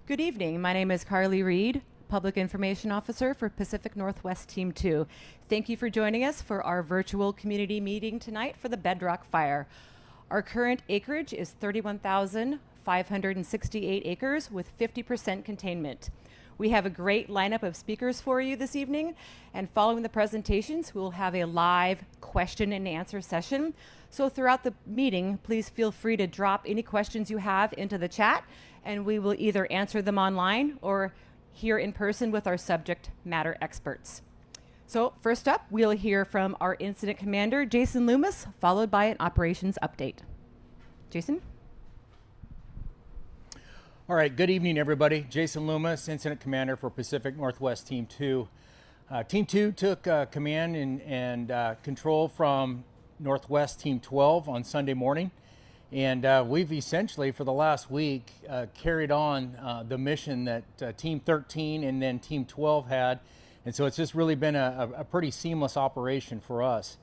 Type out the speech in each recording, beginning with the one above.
Good evening. My name is Carly Reed, Public Information Officer for Pacific Northwest Team 2. Thank you for joining us for our virtual community meeting tonight for the Bedrock Fire. Our current acreage is 31,568 acres with 50% containment. We have a great lineup of speakers for you this evening, and following the presentations, we'll have a live question and answer session. So throughout the meeting, please feel free to drop any questions you have into the chat, and we will either answer them online or here in person with our subject matter experts. So first up, we'll hear from our incident commander, Jason Loomis, followed by an operations update. Jason? All right, good evening, everybody. Jason Loomis, incident commander for Pacific Northwest Team 2. Team 2 took command and control from Northwest Team 12 on Sunday morning. And we've essentially, for the last week, carried on the mission that Team 13 and then Team 12 had. And so it's just really been a pretty seamless operation for us.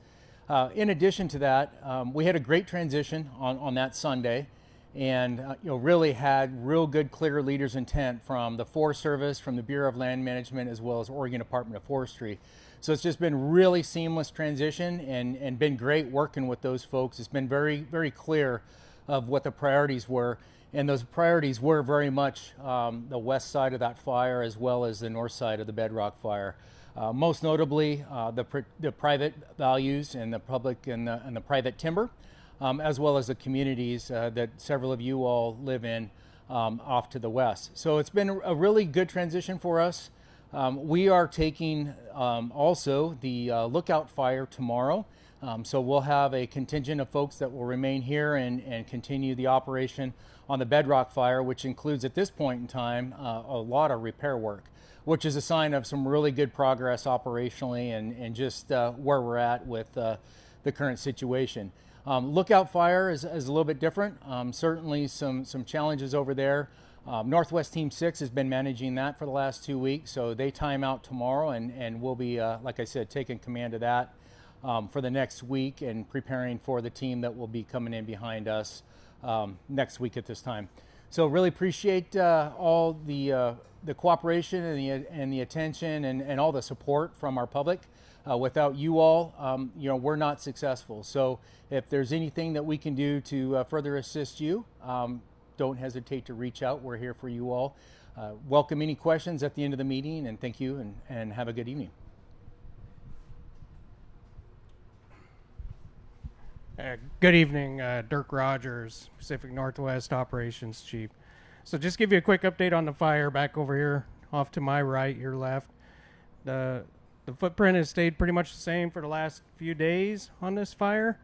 In addition to that, we had a great transition on that Sunday, and really had real good, clear leaders' intent from the Forest Service, from the Bureau of Land Management, as well as Oregon Department of Forestry. So it's just been really seamless transition and been great working with those folks. It's been very, very clear of what the priorities were, and those priorities were very much the west side of that fire as well as the north side of the Bedrock Fire. Most notably, the private values and the public and the private timber, as well as the communities that several of you all live in off to the west. So it's been a really good transition for us. We are taking also the Lookout Fire tomorrow. So we'll have a contingent of folks that will remain here and continue the operation on the Bedrock Fire, which includes at this point in time a lot of repair work, which is a sign of some really good progress operationally and just where we're at with the current situation. Lookout Fire is a little bit different. Certainly some challenges over there. Northwest Team 6 has been managing that for the last 2 weeks, so they time out tomorrow, and we'll be, like I said, taking command of that for the next week and preparing for the team that will be coming in behind us next week at this time. So really appreciate all the cooperation and the attention and all the support from our public. Without you all, we're not successful. So if there's anything that we can do to further assist you, don't hesitate to reach out. We're here for you all. Welcome any questions at the end of the meeting, and thank you, and have a good evening. Good evening, Dirk Rogers, Pacific Northwest Operations Chief. So just give you a quick update on the fire back over here off to my right, your left. The footprint has stayed pretty much the same for the last few days on this fire.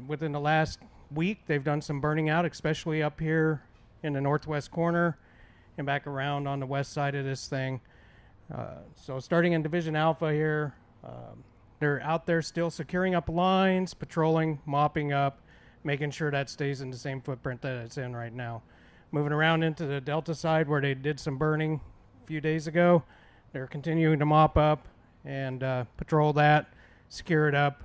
Within the last week, they've done some burning out, especially up here in the northwest corner and back around on the west side of this thing. So starting in Division Alpha here, they're out there still securing up lines, patrolling, mopping up, making sure that stays in the same footprint that it's in right now. Moving around into the Delta side where they did some burning a few days ago, they're continuing to mop up and patrol that, secure it up.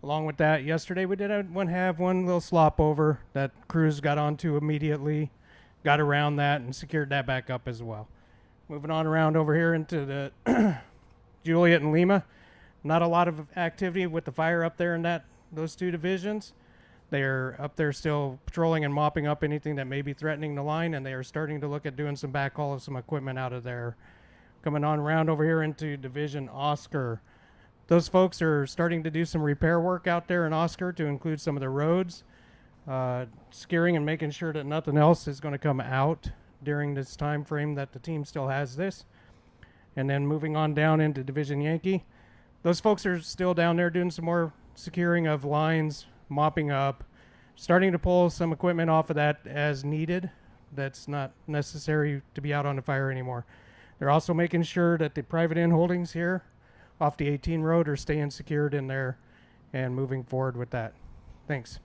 Along with that, yesterday we did have one little slop over that crews got onto immediately, got around that and secured that back up as well. Moving on around over here into the Juliet and Lima. Not a lot of activity with the fire up there in those two divisions. They're up there still patrolling and mopping up anything that may be threatening the line, and they are starting to look at doing some backhaul of some equipment out of there. Coming on around over here into Division Oscar. Those folks are starting to do some repair work out there in Oscar to include some of the roads, securing and making sure that nothing else is going to come out during this time frame that the team still has this. And then moving on down into Division Yankee. Those folks are still down there doing some more securing of lines, mopping up, starting to pull some equipment off of that as needed. That's not necessary to be out on the fire anymore. They're also making sure that the private end holdings here off the 18 road are staying secured in there and moving forward with that. Thanks.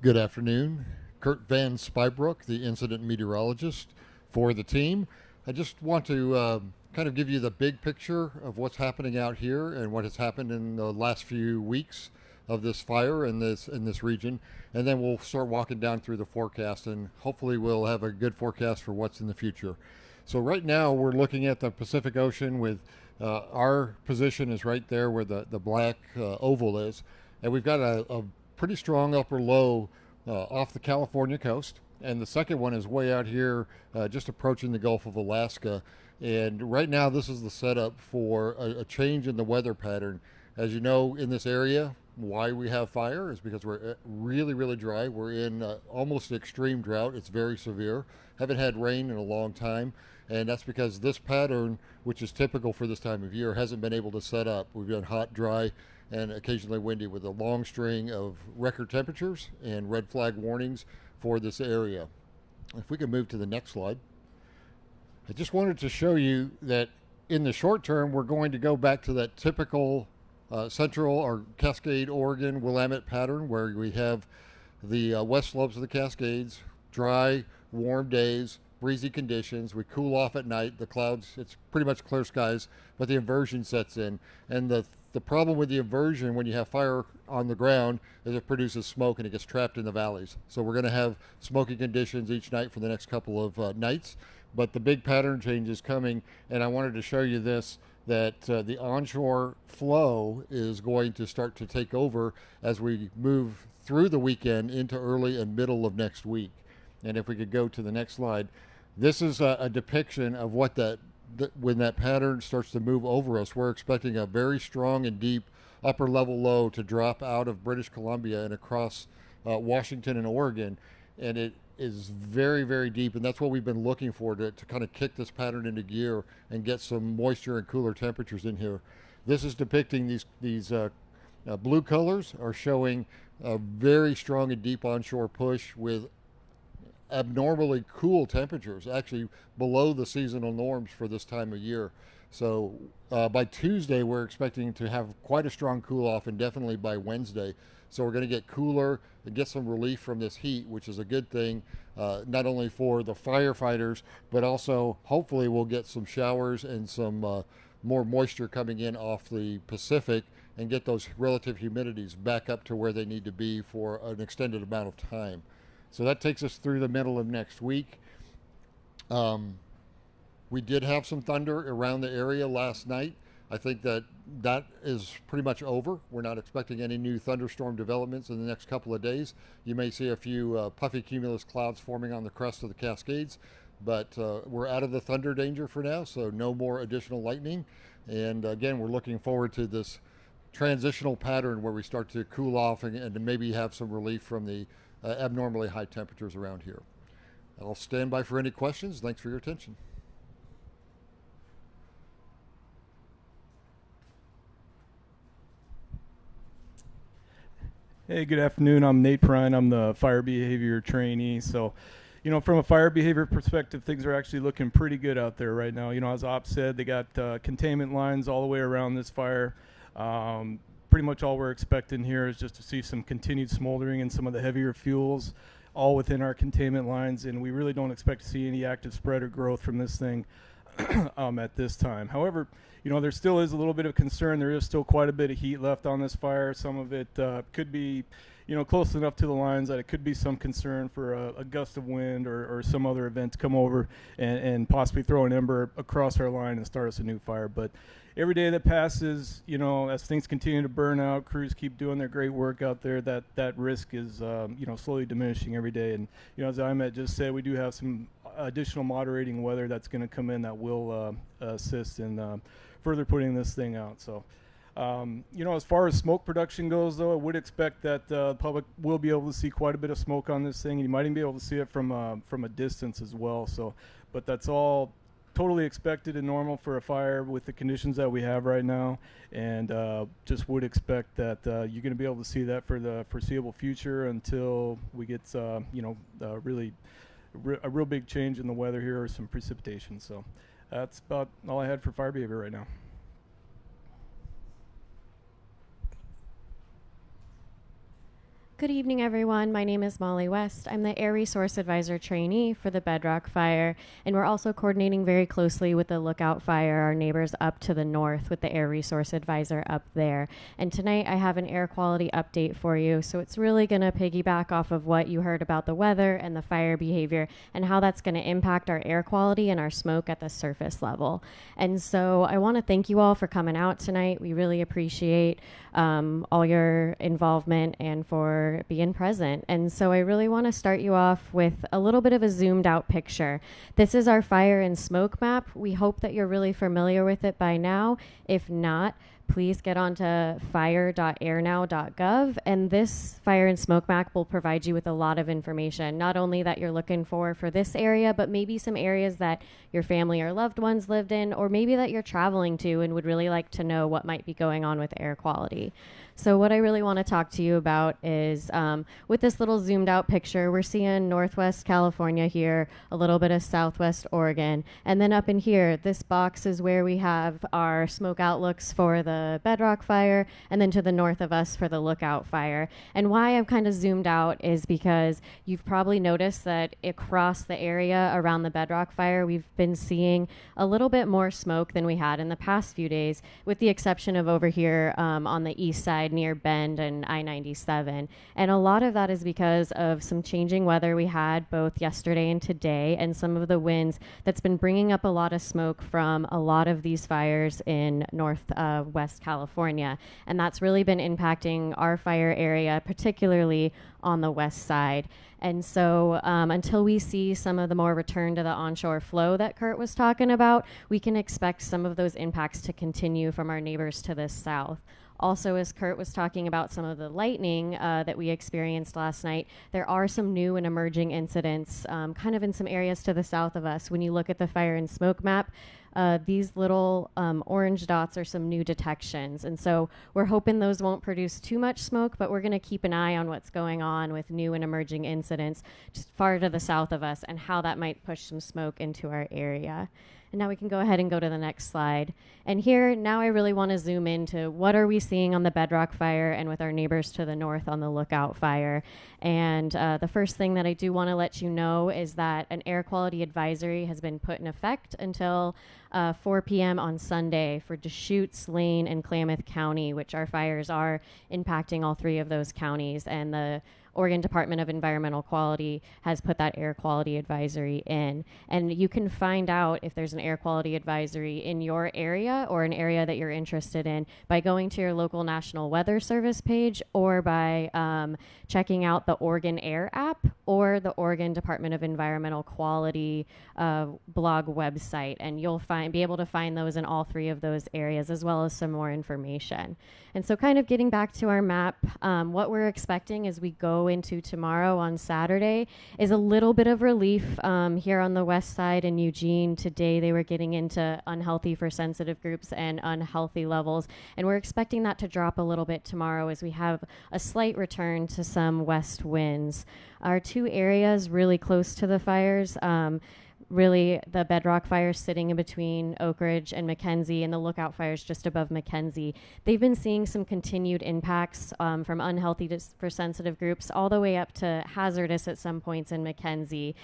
Good afternoon. Kurt Van Spybrook, the incident meteorologist for the team. I just want to kind of give you the big picture of what's happening out here and what has happened in the last few weeks. of this fire in this region, and then we'll start walking down through the forecast, and hopefully we'll have a good forecast for what's in the future. So right now we're looking at the Pacific Ocean with our position is right there where the black oval is, and we've got a pretty strong upper low off the California coast, and the second one is way out here just approaching the Gulf of Alaska. And right now this is the setup for a change in the weather pattern. As you know, in this area, why we have fire is because we're really, really dry. We're in almost extreme drought. It's very severe. Haven't had rain in a long time, and that's because this pattern, which is typical for this time of year, hasn't been able to set up. We've been hot, dry, and occasionally windy with a long string of record temperatures and red flag warnings for this area. If we can move to the next slide. I just wanted to show you that in the short term, we're going to go back to that typical central or Cascade, Oregon, Willamette pattern where we have the west slopes of the Cascades, dry, warm days, breezy conditions. We cool off at night. The clouds, it's pretty much clear skies, but the inversion sets in. And the problem with the inversion when you have fire on the ground is it produces smoke and it gets trapped in the valleys. So we're going to have smoky conditions each night for the next couple of nights. But the big pattern change is coming, and I wanted to show you this, that the onshore flow is going to start to take over as we move through the weekend into early and middle of next week. And if we could go to the next slide, this is a depiction of what when that pattern starts to move over us. We're expecting a very strong and deep upper level low to drop out of British Columbia and across Washington and Oregon, and it is very, very deep, and that's what we've been looking for to kind of kick this pattern into gear and get some moisture and cooler temperatures in here. This is depicting these blue colors are showing a very strong and deep onshore push with abnormally cool temperatures, actually below the seasonal norms for this time of year. So by Tuesday, we're expecting to have quite a strong cool off, and definitely by Wednesday. So we're going to get cooler and get some relief from this heat, which is a good thing, not only for the firefighters, but also hopefully we'll get some showers and some more moisture coming in off the Pacific and get those relative humidities back up to where they need to be for an extended amount of time. So that takes us through the middle of next week. We did have some thunder around the area last night. I think that is pretty much over. We're not expecting any new thunderstorm developments in the next couple of days. You may see a few puffy cumulus clouds forming on the crest of the Cascades, but we're out of the thunder danger for now, so no more additional lightning. And again, we're looking forward to this transitional pattern where we start to cool off and maybe have some relief from the abnormally high temperatures around here. I'll stand by for any questions. Thanks for your attention. Hey, good afternoon. I'm Nate Prine. I'm the fire behavior trainee. So, from a fire behavior perspective, things are actually looking pretty good out there right now. As Op said, they got containment lines all the way around this fire. Pretty much all we're expecting here is just to see some continued smoldering and some of the heavier fuels all within our containment lines, and we really don't expect to see any active spread or growth from this thing at this time. However, there still is a little bit of concern. There is still quite a bit of heat left on this fire. Some of it could be, close enough to the lines that it could be some concern for a gust of wind or some other event to come over and possibly throw an ember across our line and start us a new fire. But every day that passes, as things continue to burn out, crews keep doing their great work out there, that risk is, slowly diminishing every day. And, as Ahmet just said, we do have some additional moderating weather that's going to come in that will assist in further putting this thing out. So, as far as smoke production goes, though, I would expect that the public will be able to see quite a bit of smoke on this thing, and you might even be able to see it from a distance as well. So, but that's all totally expected and normal for a fire with the conditions that we have right now, and just would expect that you're going to be able to see that for the foreseeable future until we get really a real big change in the weather here or some precipitation. So that's about all I had for fire behavior right now. Good evening, everyone. My name is Molly West. I'm the Air Resource Advisor trainee for the Bedrock Fire, and we're also coordinating very closely with the Lookout Fire, our neighbors up to the north, with the Air Resource Advisor up there. And tonight I have an air quality update for you, so it's really going to piggyback off of what you heard about the weather and the fire behavior and how that's going to impact our air quality and our smoke at the surface level. And so I want to thank you all for coming out tonight. We really appreciate all your involvement and for being present. And so I really want to start you off with a little bit of a zoomed out picture. This is our fire and smoke map. We hope that you're really familiar with it by now. If not, please get onto fire.airnow.gov, and this fire and smoke map will provide you with a lot of information, not only that you're looking for this area, but maybe some areas that your family or loved ones lived in, or maybe that you're traveling to and would really like to know what might be going on with air quality. So what I really want to talk to you about is with this little zoomed out picture, we're seeing Northwest California here, a little bit of Southwest Oregon, and then up in here, this box is where we have our smoke outlooks for the Bedrock Fire, and then to the north of us for the Lookout Fire. And why I've kind of zoomed out is because you've probably noticed that across the area around the Bedrock Fire, we've been seeing a little bit more smoke than we had in the past few days, with the exception of over here on the east side near Bend and I-97. And a lot of that is because of some changing weather we had both yesterday and today, and some of the winds that's been bringing up a lot of smoke from a lot of these fires in West California. And that's really been impacting our fire area, particularly on the west side. And so until we see some of the more return to the onshore flow that Kurt was talking about, we can expect some of those impacts to continue from our neighbors to the south. Also, as Kurt was talking about some of the lightning that we experienced last night, there are some new and emerging incidents kind of in some areas to the south of us. When you look at the fire and smoke map, these little orange dots are some new detections. And so we're hoping those won't produce too much smoke, but we're going to keep an eye on what's going on with new and emerging incidents just far to the south of us and how that might push some smoke into our area. And now we can go ahead and go to the next slide. And here, now I really want to zoom into what are we seeing on the Bedrock Fire and with our neighbors to the north on the Lookout Fire. And the first thing that I do want to let you know is that an air quality advisory has been put in effect until 4 p.m. on Sunday for Deschutes, Lane, and Klamath County, which our fires are impacting all three of those counties. And the Oregon Department of Environmental Quality has put that air quality advisory in. And you can find out if there's an air quality advisory in your area or an area that you're interested in by going to your local National Weather Service page, or by checking out the Oregon Air app or the Oregon Department of Environmental Quality blog website. And you'll be able to find those in all three of those areas, as well as some more information. And so kind of getting back to our map, what we're expecting as we go into tomorrow on Saturday is a little bit of relief here on the west side in Eugene. Today they were getting into unhealthy for sensitive groups and unhealthy levels, and we're expecting that to drop a little bit tomorrow as we have a slight return to some west winds. Our two areas really close to the fires, really the Bedrock Fire sitting in between Oakridge and McKenzie, and the Lookout Fires just above McKenzie. They've been seeing some continued impacts from unhealthy for sensitive groups all the way up to hazardous at some points in McKenzie,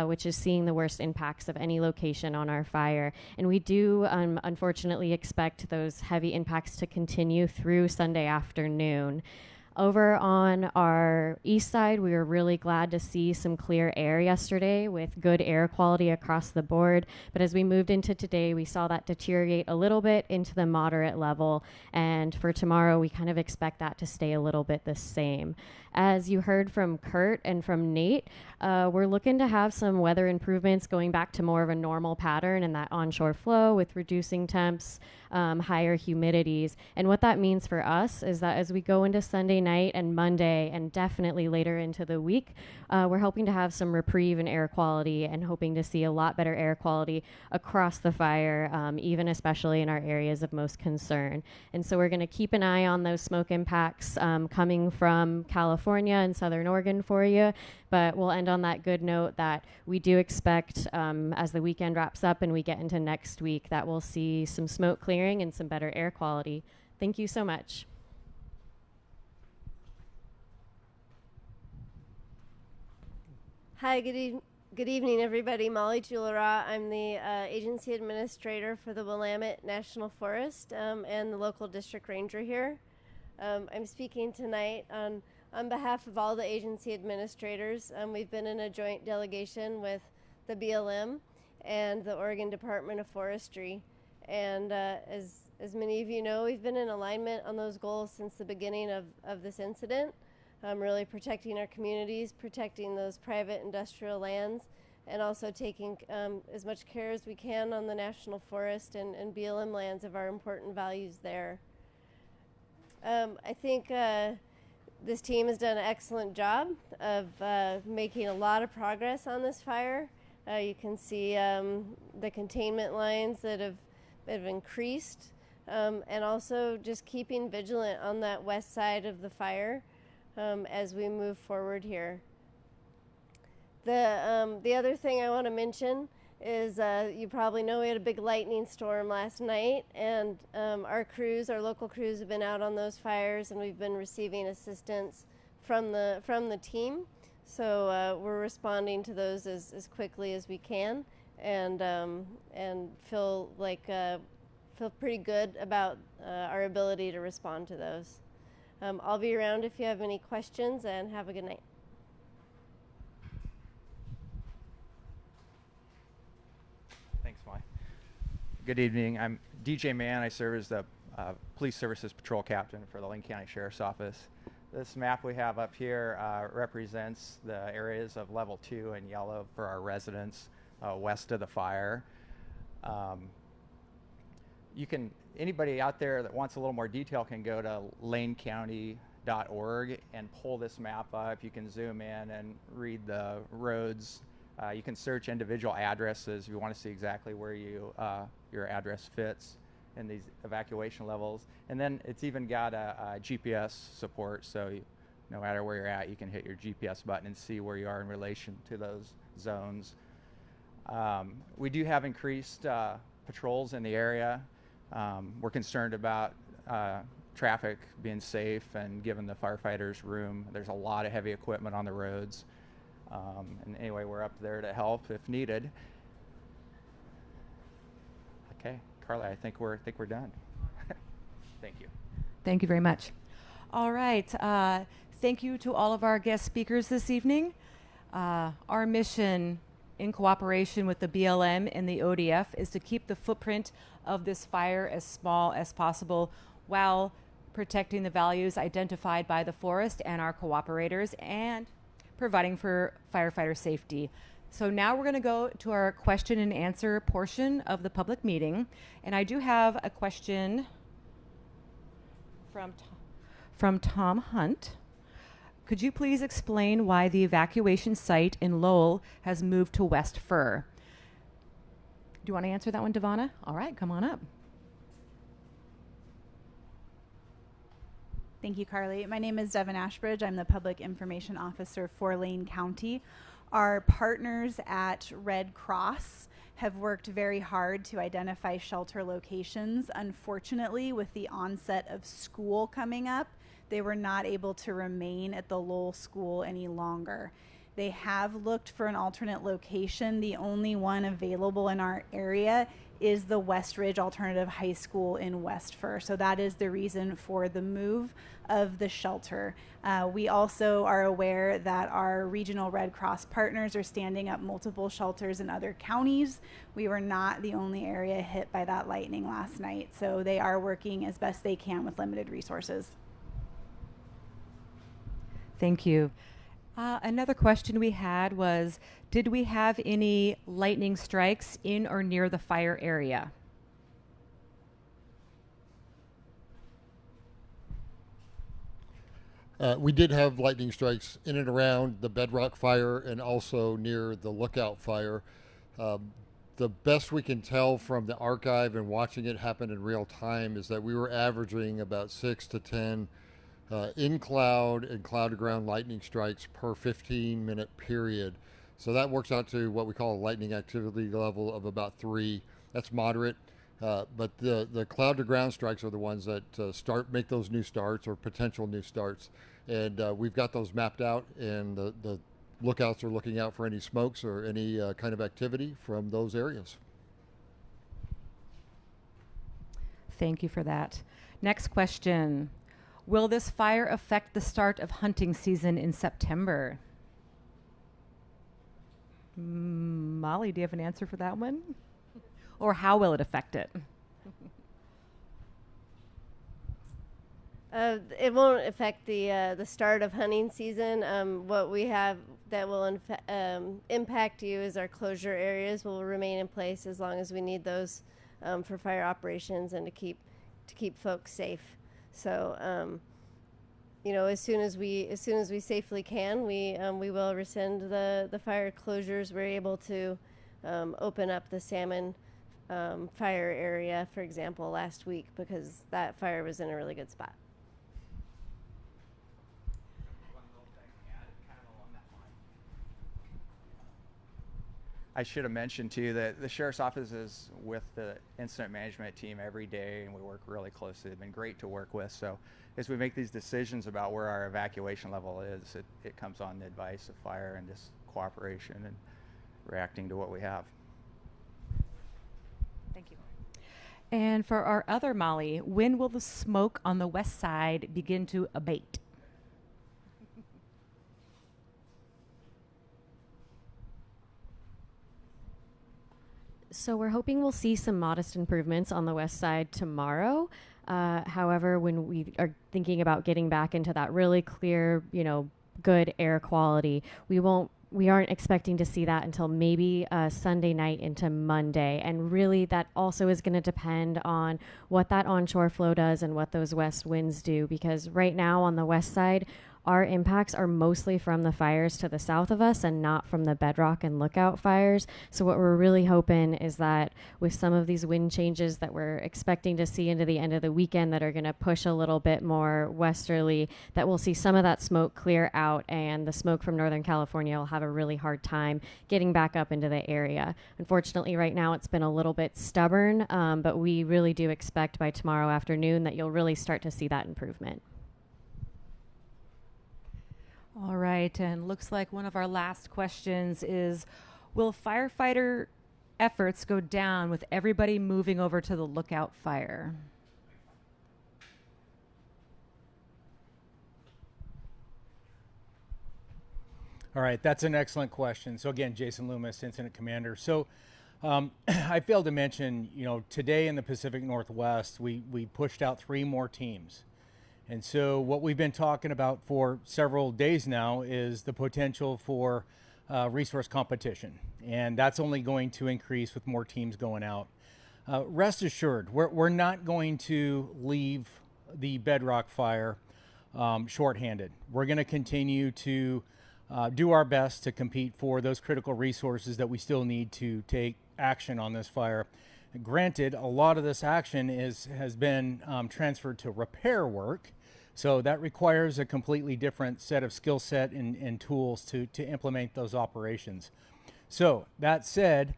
which is seeing the worst impacts of any location on our fire. And we do unfortunately expect those heavy impacts to continue through Sunday afternoon. Over on our east side, we were really glad to see some clear air yesterday with good air quality across the board. But as we moved into today, we saw that deteriorate a little bit into the moderate level. And for tomorrow, we kind of expect that to stay a little bit the same. As you heard from Kurt and from Nate, we're looking to have some weather improvements going back to more of a normal pattern in that onshore flow with reducing temps, higher humidities. And what that means for us is that as we go into Sunday night and Monday and definitely later into the week, we're hoping to have some reprieve in air quality and hoping to see a lot better air quality across the fire, even especially in our areas of most concern. And so we're going to keep an eye on those smoke impacts coming from California and Southern Oregon for you. But we'll end on that good note that we do expect as the weekend wraps up and we get into next week that we'll see some smoke clearing and some better air quality. Thank you so much. Hi, good evening, everybody. Molly Julara. I'm the agency administrator for the Willamette National Forest and the local district ranger here. I'm speaking tonight on behalf of all the agency administrators. We've been in a joint delegation with the BLM and the Oregon Department of Forestry. And as many of you know, we've been in alignment on those goals since the beginning of this incident. Really protecting our communities, protecting those private industrial lands, and also taking as much care as we can on the National Forest and BLM lands of our important values there. I think this team has done an excellent job of making a lot of progress on this fire. You can see the containment lines that have increased, and also just keeping vigilant on that west side of the fire as we move forward here. The other thing I want to mention is you probably know we had a big lightning storm last night, and our local crews have been out on those fires, and we've been receiving assistance from the team. So we're responding to those as quickly as we can, and feel pretty good about our ability to respond to those. I'll be around if you have any questions, and have a good night. Thanks, Molly. Good evening. I'm DJ Mann. I serve as the Police Services Patrol Captain for the Lane County Sheriff's Office. This map we have up here represents the areas of level 2 in yellow for our residents west of the fire. Anybody out there that wants a little more detail can go to lanecounty.org and pull this map up. You can zoom in and read the roads. You can search individual addresses if you want to see exactly where your address fits in these evacuation levels. And then it's even got a GPS support, so no matter where you're at, you can hit your GPS button and see where you are in relation to those zones. We do have increased patrols in the area. We're concerned about traffic being safe and giving the firefighters room. There's a lot of heavy equipment on the roads. And anyway, we're up there to help if needed. Okay, Carly, I think we're done. Thank you. Thank you very much. All right. Thank you to all of our guest speakers this evening. Our mission, in cooperation with the BLM and the ODF, is to keep the footprint of this fire as small as possible while protecting the values identified by the forest and our cooperators and providing for firefighter safety. So now we're going to go to our question and answer portion of the public meeting. And I do have a question from Tom Hunt. Could you please explain why the evacuation site in Lowell has moved to West Fir? Do you want to answer that one, Devonna? All right, come on up. Thank you, Carly. My name is Devin Ashbridge. I'm the Public Information Officer for Lane County. Our partners at Red Cross have worked very hard to identify shelter locations. Unfortunately, with the onset of school coming up, they were not able to remain at the Lowell School any longer. They have looked for an alternate location. The only one available in our area is the West Ridge Alternative High School in West Fir. So that is the reason for the move of the shelter. We also are aware that our regional Red Cross partners are standing up multiple shelters in other counties. We were not the only area hit by that lightning last night. So they are working as best they can with limited resources. Thank you. Another question we had was, did we have any lightning strikes in or near the fire area? We did have lightning strikes in and around the Bedrock Fire and also near the Lookout Fire. The best we can tell from the archive and watching it happen in real time is that we were averaging about 6 to 10 in cloud and cloud to ground lightning strikes per 15-minute period. So that works out to what we call a lightning activity level of about 3. That's moderate. But the cloud to ground strikes are the ones that make those new starts or potential new starts. And we've got those mapped out, and the lookouts are looking out for any smokes or any kind of activity from those areas. Thank you for that. Next question. Will this fire affect the start of hunting season in September? Molly, do you have an answer for that one? Or how will it affect it? It won't affect the start of hunting season. What we have that will impact you is our closure areas will remain in place as long as we need those for fire operations and to keep folks safe. So, as soon as we safely can, we will rescind the fire closures. We're able to open up the Salmon Fire area, for example, last week because that fire was in a really good spot. I should have mentioned too that the Sheriff's Office is with the incident management team every day, and we work really closely. They've been great to work with. So as we make these decisions about where our evacuation level is, it comes on the advice of fire and just cooperation and reacting to what we have. Thank you. And for our other Molly, when will the smoke on the west side begin to abate? So we're hoping we'll see some modest improvements on the west side tomorrow. However, when we are thinking about getting back into that really clear, good air quality, we aren't expecting to see that until maybe Sunday night into Monday. And really that also is going to depend on what that onshore flow does and what those west winds do, because right now on the west side, our impacts are mostly from the fires to the south of us and not from the Bedrock and Lookout fires. So what we're really hoping is that with some of these wind changes that we're expecting to see into the end of the weekend that are going to push a little bit more westerly, that we'll see some of that smoke clear out and the smoke from Northern California will have a really hard time getting back up into the area. Unfortunately, right now it's been a little bit stubborn, but we really do expect by tomorrow afternoon that you'll really start to see that improvement. All right, and looks like one of our last questions is, will firefighter efforts go down with everybody moving over to the Lookout Fire? All right, that's an excellent question. So again, Jason Loomis, Incident Commander. So I failed to mention, today in the Pacific Northwest, we pushed out 3 more teams. And so what we've been talking about for several days now is the potential for resource competition. And that's only going to increase with more teams going out. Rest assured, we're not going to leave the Bedrock Fire shorthanded. We're going to continue to do our best to compete for those critical resources that we still need to take action on this fire. Granted, a lot of this action has been transferred to repair work. So that requires a completely different set of skill set and tools to implement those operations. So that said,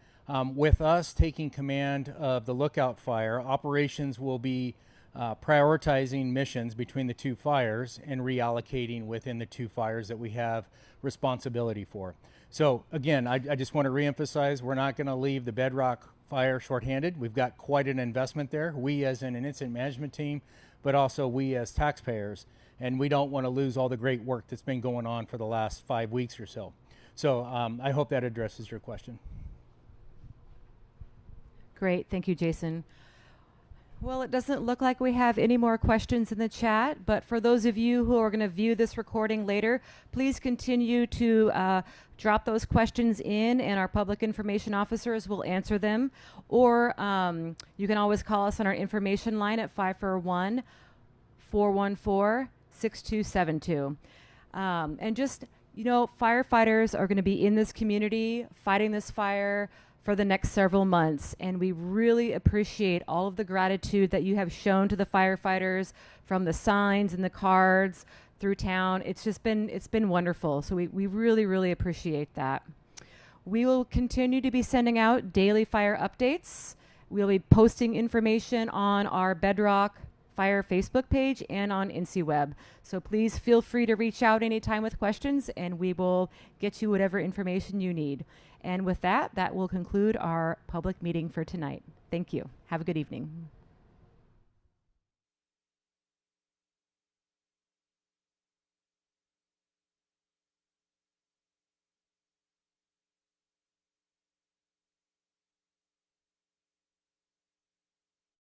with us taking command of the Lookout Fire, operations will be prioritizing missions between the 2 fires and reallocating within the 2 fires that we have responsibility for. So again, I just want to reemphasize, we're not going to leave the Bedrock Fire shorthanded. We've got quite an investment there, we as an incident management team, but also we as taxpayers, and we don't want to lose all the great work that's been going on for the last 5 weeks or so. So I hope that addresses your question. Great, thank you, Jason. Well, it doesn't look like we have any more questions in the chat, but for those of you who are going to view this recording later, please continue to drop those questions in, and our public information officers will answer them. Or you can always call us on our information line at 541-414-6272. And just, firefighters are going to be in this community fighting this fire for the next several months, and we really appreciate all of the gratitude that you have shown to the firefighters, from the signs and the cards through town. It's been wonderful. So we really, really appreciate that. We will continue to be sending out daily fire updates. We'll be posting information on our Bedrock Fire Facebook page and on InciWeb. So please feel free to reach out anytime with questions, and we will get you whatever information you need. And with that, that will conclude our public meeting for tonight. Thank you. Have a good evening.